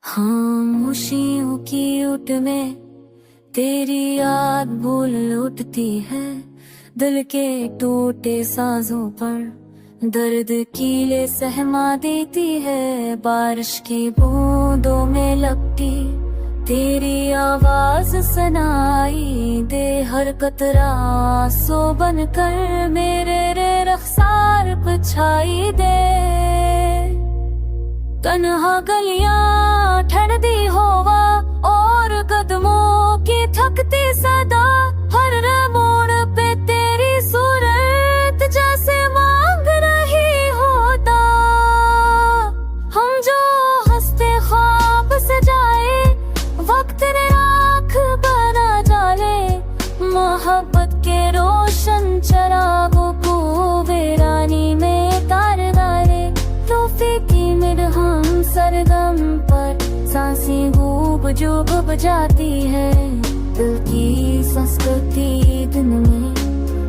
खामोशियों की उठ में तेरी याद भूल उठती है। दिल के टूटे साजों पर दर्द कीले सहमा देती है। बारिश की बूंदों में लपटी तेरी आवाज सुनाई दे। हर कतरा आंसू बनकर मेरे रखसार पे छाई दे। तन्हा गलियां ठंडी हवा और कदमों की थकती सदा। हर मोड़ पे तेरी सूरत जैसे मांग रही होता। हम जो हंसते ख्वाब से जाए वक्त ने आँख बना डाले। मोहब्बत के रोशन चरागों को वीरानी में तार डाले। तोहफे की हम सरगम पर सांसें गूंज जो गूंज जाती है। दिल की संस्कृति दिन में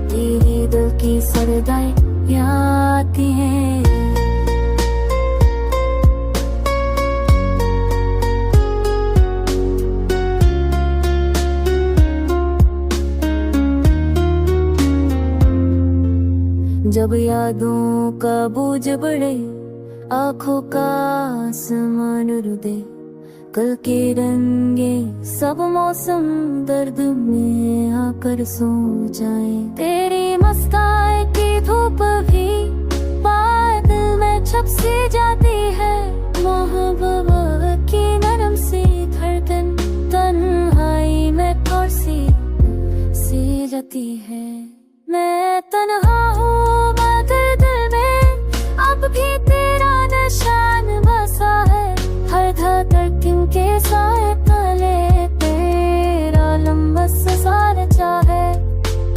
तेरे दिल की सरदाएं आती हैं। जब यादों का बोझ बढ़े आँखों का आसमान रुदे। कल के रंगे सब मौसम दर्द में आकर सो जाए। तेरी मुस्कान की धूप भी बादल में छप सी जाती है। मोहब्बत की नरम सी धड़कन तन्हाई में थोड़ी सी जाती है। मैं तन्हा हूँ मगर दिल में अब भी तेरा निशान बसा है। हर धड़कन के साए तले तेरा लंबा सफर चाहे।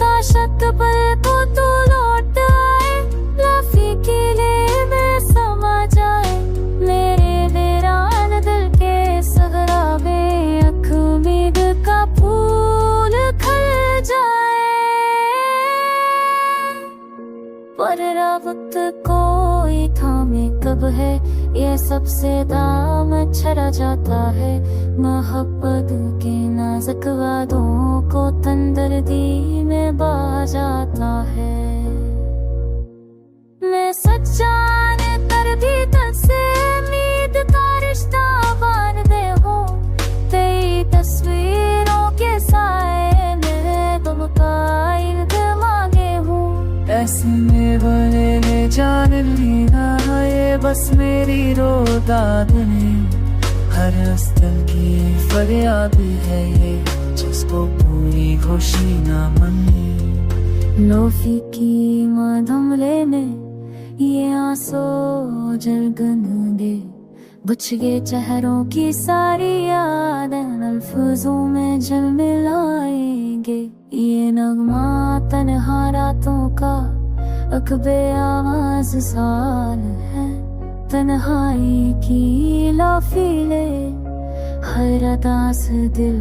काश पल को तू लौट आए लाफी किले में समा जाए। मेरे वीरान दिल के सगरा में अख उम्मीद का फूल खिल जाए। पर वक्त कोई थामे कब है ये सबसे दाम छरा जाता है। मोहब्बत के नाजुक वादों को तंदर्दी में बहा जाता है। मैं सच्चा कर भी तुझसे उम्मीद का रिश्ता बांधे हो। तेरी तस्वीरों के साए में तुम का इल्द मांगे हूँ। ऐसे में बने ने जान लीना ये बस मेरी रोदाद ने। हर अस्तर की फरियाद है ये जिसको पूरी खुशी ना मने। लोफी की मधुमले में ये आंसू जलगन दे। बुझ गए चेहरों की सारी यादें अल्फाजों में झलमिलाएंगे। ये नगमा तन्हा रातों का अकबे आवाज साल है। तन्हाई की लाफिले हर अदा से दिल